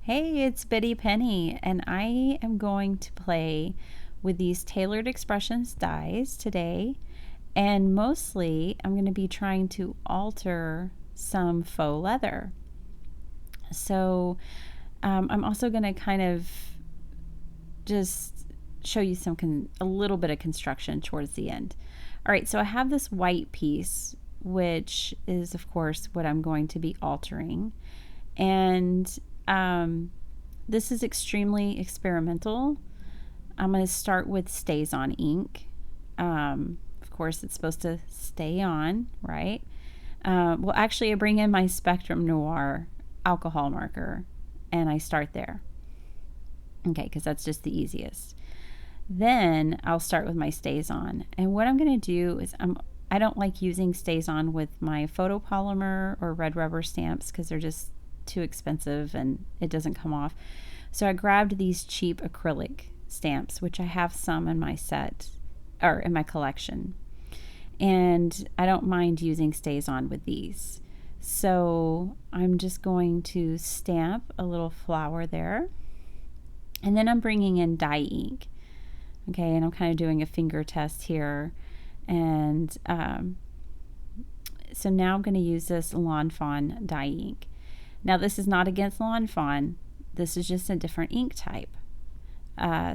Hey, it's Biddy Penny, and I am going to play with these Tailored Expressions dies today, and mostly I'm going to be trying to alter some faux leather. So I'm also going to kind of just show you a little bit of construction towards the end. All right, so I have this white piece, which is of course what I'm going to be altering, and this is extremely experimental. I'm going to start with stays on ink. Of course, it's supposed to stay on, right? Well, actually, I bring in my Spectrum Noir alcohol marker and I start there. Okay, because that's just the easiest. Then I'll start with my stays on. And what I'm going to do is I don't like using stays on with my photopolymer or red rubber stamps because they're just too expensive and it doesn't come off. So I grabbed these cheap acrylic stamps, which I have some in my set or in my collection. And I don't mind using stays on with these. So I'm just going to stamp a little flower there. And then I'm bringing in dye ink. Okay, and I'm kind of doing a finger test here. And so now I'm going to use this Lawn Fawn dye ink. Now this is not against Lawn Fawn. This is just a different ink type.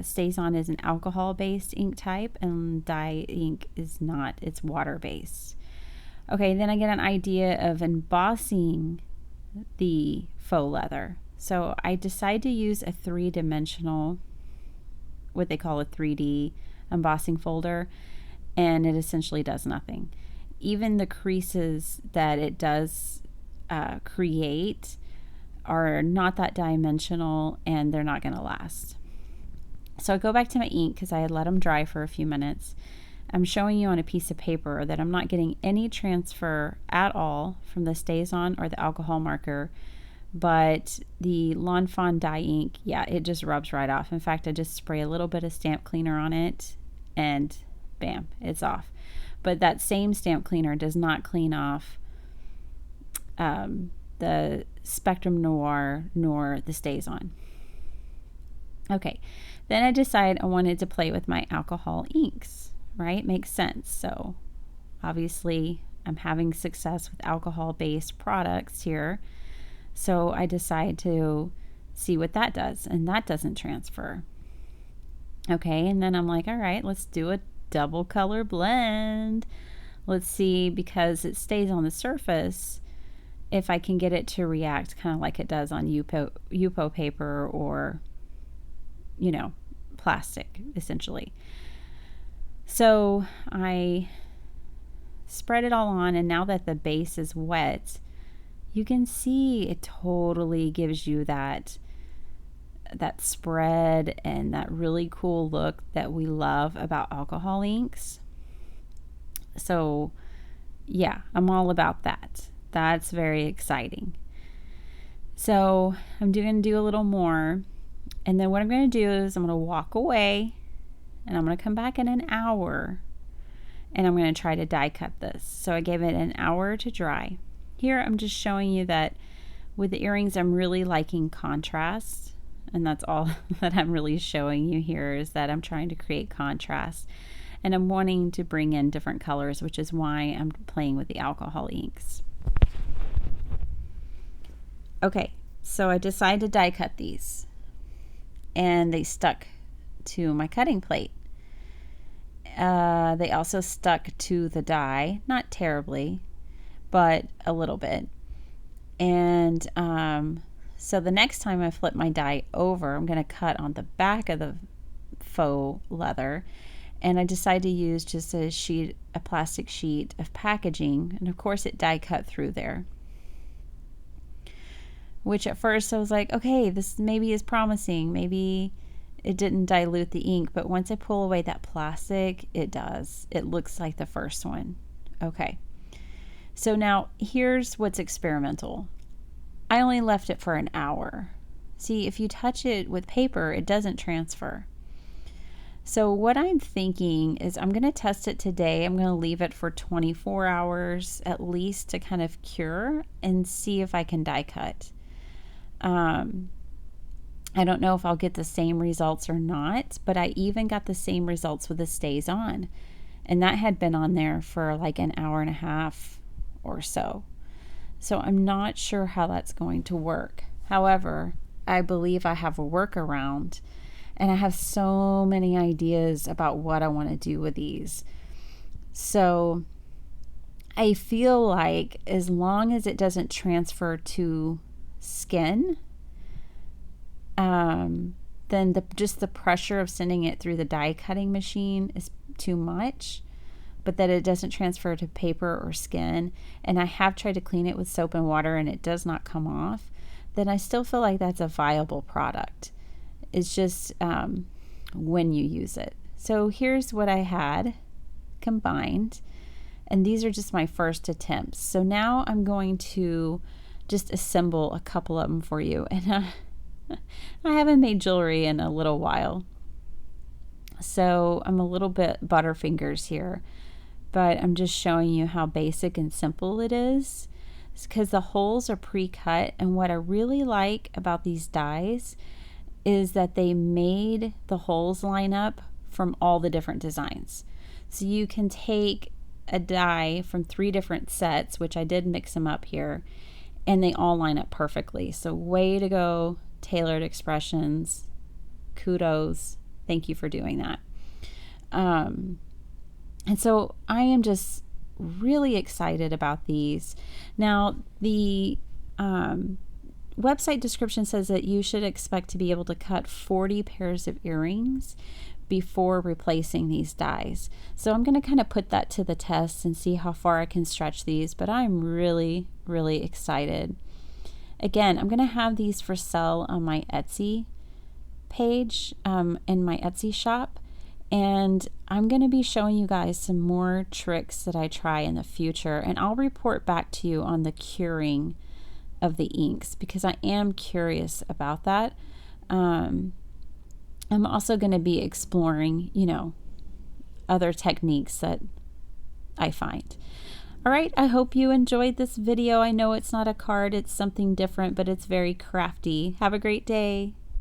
Stays on is an alcohol-based ink type, and dye ink is not. It's water-based. Okay, then I get an idea of embossing the faux leather. So I decide to use a three-dimensional, what they call a 3D embossing folder, and it essentially does nothing. Even the creases that it does create are not that dimensional, and they're not going to last. So I go back to my ink because I had let them dry for a few minutes. I'm showing you on a piece of paper that I'm not getting any transfer at all from the stays on or the alcohol marker, but the Lawn Fawn dye ink, yeah, it just rubs right off. In fact, I just spray a little bit of stamp cleaner on it and bam, it's off. But that same stamp cleaner does not clean off the Spectrum Noir nor the stays on. Okay, then I decide I wanted to play with my alcohol inks, right? Makes sense. So obviously I'm having success with alcohol-based products here. So I decide to see what that does, and that doesn't transfer. Okay, and then I'm like, all right, let's do a double color blend. Let's see, because it stays on the surface, if I can get it to react kind of like it does on Yupo paper or, you know, plastic, essentially. So I spread it all on, and now that the base is wet, you can see it totally gives you that spread and that really cool look that we love about alcohol inks. So yeah, I'm all about that. That's very exciting. So I'm going to do a little more, and then what I'm going to do is I'm going to walk away, and I'm going to come back in an hour, and I'm going to try to die cut this. So I gave it an hour to dry. Here I'm just showing you that with the earrings I'm really liking contrast, and that's all that I'm really showing you here, is that I'm trying to create contrast, and I'm wanting to bring in different colors, which is why I'm playing with the alcohol inks. Okay, so I decided to die cut these, and they stuck to my cutting plate. They also stuck to the die, not terribly, but a little bit. And so the next time I flip my die over, I'm going to cut on the back of the faux leather, and I decided to use just a plastic sheet of packaging, and of course it die cut through there. Which at first I was like, okay, this maybe is promising. Maybe it didn't dilute the ink, but once I pull away that plastic, it does. It looks like the first one. Okay. So now here's what's experimental. I only left it for an hour. See, if you touch it with paper, it doesn't transfer. So what I'm thinking is I'm going to test it today. I'm going to leave it for 24 hours at least to kind of cure and see if I can die cut. I don't know if I'll get the same results or not, but I even got the same results with the Stays On. And that had been on there for like an hour and a half or so. So I'm not sure how that's going to work. However, I believe I have a workaround, and I have so many ideas about what I want to do with these. So I feel like as long as it doesn't transfer to skin, then just the pressure of sending it through the die cutting machine is too much, but that it doesn't transfer to paper or skin, and I have tried to clean it with soap and water and it does not come off, then I still feel like that's a viable product. It's just when you use it. So here's what I had combined, and these are just my first attempts. So now I'm going to just assemble a couple of them for you, and I haven't made jewelry in a little while, so I'm a little bit butterfingers here, but I'm just showing you how basic and simple it is. It's because the holes are pre-cut, and what I really like about these dies is that they made the holes line up from all the different designs. So you can take a die from 3 different sets, which I did mix them up here, and they all line up perfectly. So way to go, Taylored Expressions. Kudos. Thank you for doing that. And so I am just really excited about these. Now, the website description says that you should expect to be able to cut 40 pairs of earrings before replacing these dies. So I'm going to kind of put that to the test and see how far I can stretch these, but I'm really, really excited. Again, I'm going to have these for sale on my Etsy page, in my Etsy shop, and I'm going to be showing you guys some more tricks that I try in the future, and I'll report back to you on the curing of the inks because I am curious about that. I'm also going to be exploring, other techniques that I find. All right, I hope you enjoyed this video. I know it's not a card, it's something different, but it's very crafty. Have a great day.